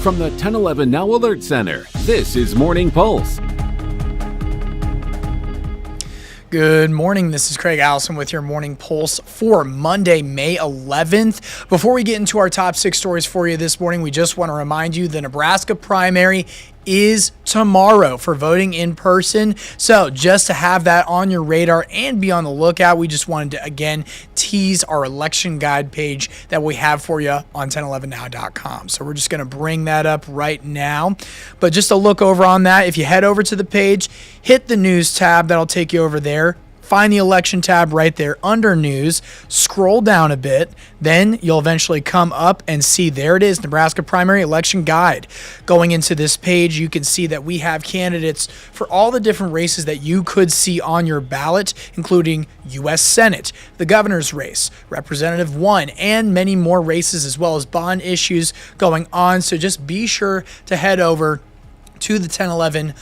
From the 1011 Now Alert Center, this is Morning Pulse. Good morning. This is Craig Allison with your Morning Pulse for Monday, May 11th. Before we get into our top 6 stories for you this morning, we just want to remind you the Nebraska primary is tomorrow for voting in person. So just to have that on your radar and be on the lookout, we just wanted to again tease our election guide page that we have for you on 1011now.com. So we're just going to bring that up right now. But just a look over on that, if you head over to the page, hit the news tab, that'll take you over there. Find the election tab right there under news, scroll down a bit, then you'll eventually come up and see there it is, Nebraska Primary Election Guide. Going into this page, you can see that we have candidates for all the different races that you could see on your ballot, including U.S. Senate, the governor's race, Representative 1, and many more races as well as bond issues going on. So just be sure to head over to the 1011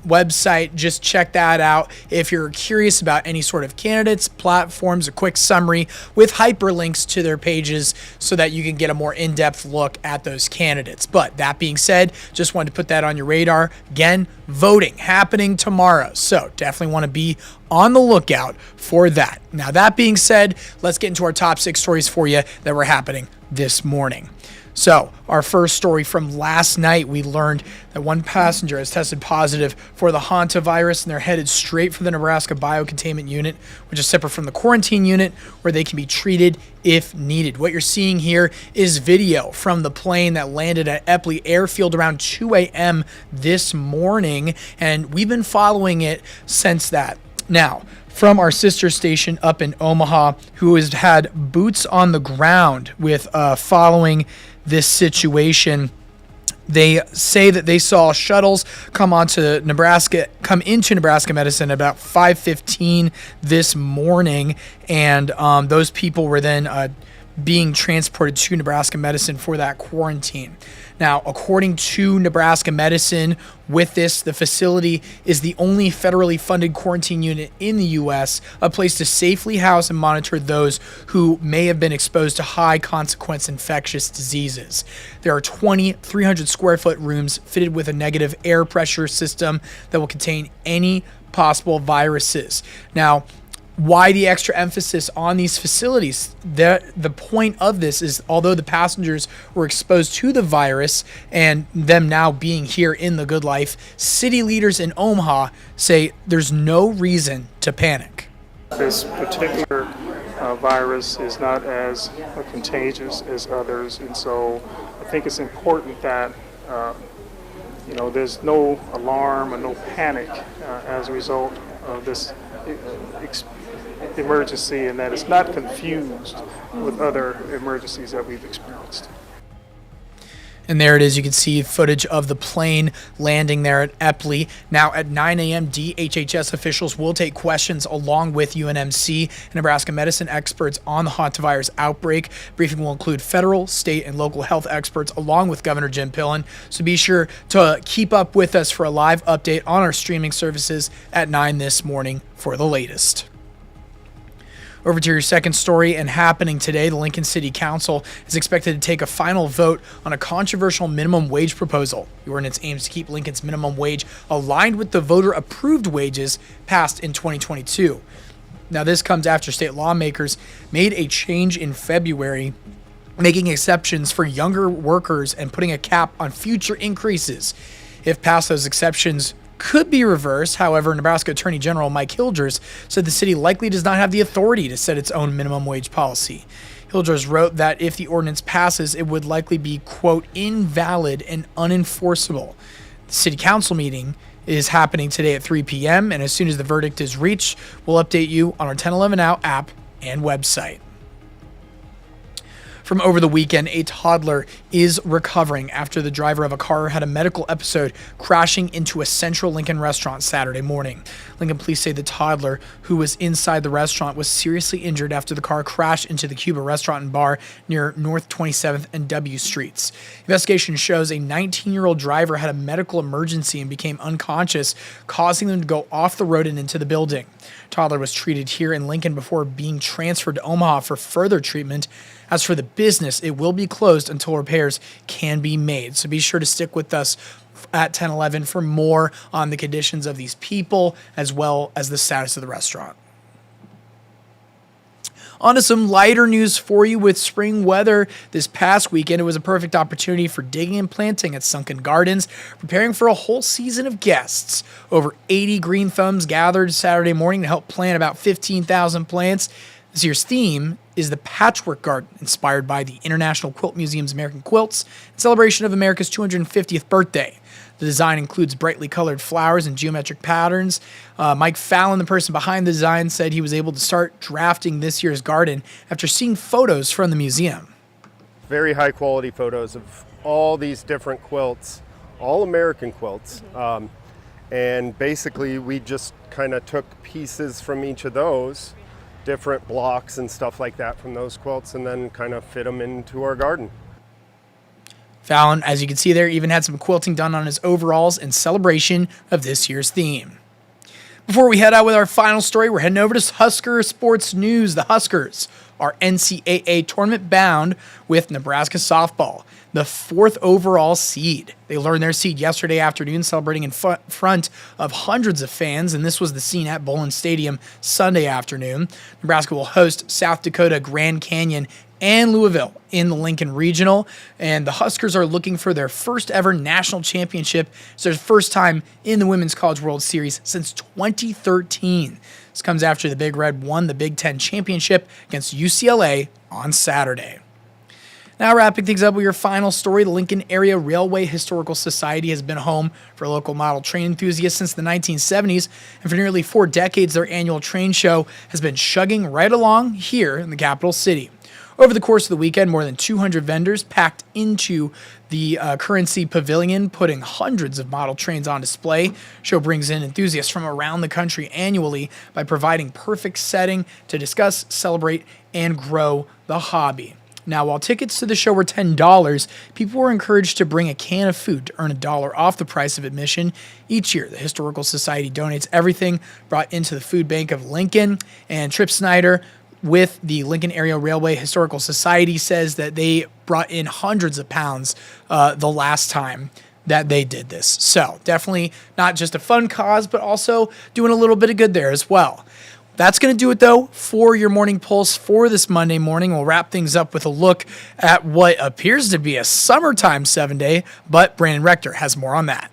website. Just check that out. If you're curious about any sort of candidates, platforms, a quick summary with hyperlinks to their pages so that you can get a more in-depth look at those candidates. But that being said, just wanted to put that on your radar. Again, voting happening tomorrow. So definitely want to be on the lookout for that. Now, that being said, let's get into our top 6 stories for you that were happening this morning. So, our first story from last night, we learned that one passenger has tested positive for the Hantavirus, and they're headed straight for the Nebraska Biocontainment Unit, which is separate from the quarantine unit, where they can be treated if needed. What you're seeing here is video from the plane that landed at Eppley Airfield around 2 a.m. this morning, and we've been following it since that. Now, from our sister station up in Omaha, who has had boots on the ground with following this situation, they say that they saw shuttles come into Nebraska Medicine about 5:15 this morning, and those people were then being transported to Nebraska Medicine for that quarantine. Now, according to Nebraska Medicine, with this, the facility is the only federally funded quarantine unit in the U.S., a place to safely house and monitor those who may have been exposed to high-consequence infectious diseases. There are 20 300-square-foot rooms fitted with a negative air pressure system that will contain any possible viruses. Now, why the extra emphasis on these facilities? The point of this is, although the passengers were exposed to the virus and them now being here in the good life, city leaders in Omaha say there's no reason to panic. This particular virus is not as contagious as others, and so I think it's important that there's no alarm or no panic as a result of this emergency, and that it's not confused with other emergencies that we've experienced. And there it is. You can see footage of the plane landing there at Eppley. Now at 9 a.m., DHHS officials will take questions along with UNMC and Nebraska Medicine experts on the Hantavirus outbreak. Briefing will include federal, state, and local health experts along with Governor Jim Pillen. So be sure to keep up with us for a live update on our streaming services at 9 this morning for the latest. Over to your second story, and happening today, the Lincoln City Council is expected to take a final vote on a controversial minimum wage proposal. The ordinance aims to keep Lincoln's minimum wage aligned with the voter-approved wages passed in 2022. Now, this comes after state lawmakers made a change in February, making exceptions for younger workers and putting a cap on future increases. If passed, those exceptions could be reversed. However, Nebraska Attorney General Mike Hildress said the city likely does not have the authority to set its own minimum wage policy. Hildress wrote that if the ordinance passes, it would likely be, quote, invalid and unenforceable. The city council meeting is happening today at 3 p.m., and as soon as the verdict is reached, we'll update you on our 1011 Now app and website. From over the weekend, a toddler is recovering after the driver of a car had a medical episode crashing into a central Lincoln restaurant Saturday morning. Lincoln police say the toddler, who was inside the restaurant, was seriously injured after the car crashed into the Cuba restaurant and bar near North 27th and W Streets. Investigation shows a 19-year-old driver had a medical emergency and became unconscious, causing them to go off the road and into the building. Toddler was treated here in Lincoln before being transferred to Omaha for further treatment. As for the business, it will be closed until repairs can be made. So be sure to stick with us at 10:11 for more on the conditions of these people as well as the status of the restaurant. On to some lighter news for you with spring weather this past weekend. It was a perfect opportunity for digging and planting at Sunken Gardens, preparing for a whole season of guests. Over 80 green thumbs gathered Saturday morning to help plant about 15,000 plants. This year's theme is the Patchwork Garden, inspired by the International Quilt Museum's American Quilts in celebration of America's 250th birthday. The design includes brightly colored flowers and geometric patterns. Mike Fallon, the person behind the design, said he was able to start drafting this year's garden after seeing photos from the museum. Very high quality photos of all these different quilts, all American quilts. And basically we just kind of took pieces from each of those, different blocks and stuff like that from those quilts, and then kind of fit them into our garden. Fallon, as you can see there, even had some quilting done on his overalls in celebration of this year's theme. Before we head out with our final story, we're heading over to Husker sports news. The Huskers are NCAA tournament bound with Nebraska softball, the 4th overall seed. They learned their seed yesterday afternoon, celebrating in front of hundreds of fans, and this was the scene at Bowling Stadium Sunday afternoon. Nebraska will host South Dakota, Grand Canyon, and Louisville in the Lincoln Regional, and the Huskers are looking for their first ever national championship. It's their first time in the Women's College World Series since 2013. This comes after the Big Red won the Big Ten championship against UCLA on Saturday. Now wrapping things up with your final story, the Lincoln Area Railway Historical Society has been home for local model train enthusiasts since the 1970s, and for nearly 4 decades their annual train show has been chugging right along here in the capital city. Over the course of the weekend, more than 200 vendors packed into the Currency Pavilion, putting hundreds of model trains on display. The show brings in enthusiasts from around the country annually by providing perfect setting to discuss, celebrate, and grow the hobby. Now, while tickets to the show were $10, people were encouraged to bring a can of food to earn $1 off the price of admission. Each year, the Historical Society donates everything brought into the food bank of Lincoln, and Trip Snyder with the Lincoln Area Railway Historical Society says that they brought in hundreds of pounds the last time that they did this. So definitely not just a fun cause, but also doing a little bit of good there as well. That's going to do it, though, for your Morning Pulse for this Monday morning. We'll wrap things up with a look at what appears to be a summertime 7-day, but Brandon Rector has more on that.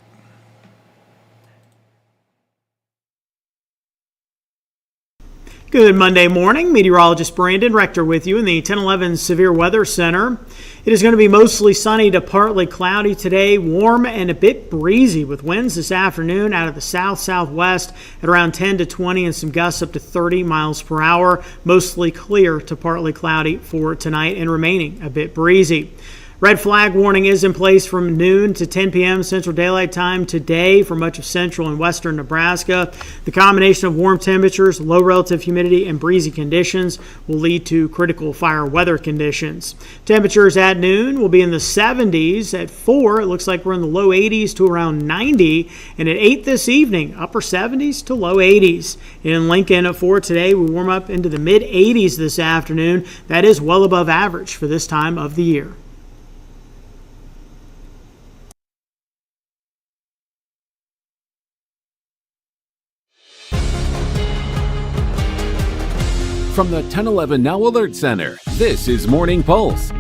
Good Monday morning. Meteorologist Brandon Rector with you in the 1011 Severe Weather Center. It is going to be mostly sunny to partly cloudy today, warm and a bit breezy with winds this afternoon out of the south-southwest at around 10 to 20 and some gusts up to 30 miles per hour. Mostly clear to partly cloudy for tonight and remaining a bit breezy. Red flag warning is in place from noon to 10 p.m. Central Daylight Time today for much of central and western Nebraska. The combination of warm temperatures, low relative humidity, and breezy conditions will lead to critical fire weather conditions. Temperatures at noon will be in the 70s. At 4, it looks like we're in the low 80s to around 90. And at 8 this evening, upper 70s to low 80s. In Lincoln at 4 today, we warm up into the mid 80s this afternoon. That is well above average for this time of the year. From the 1011 Now Alert Center, this is Morning Pulse.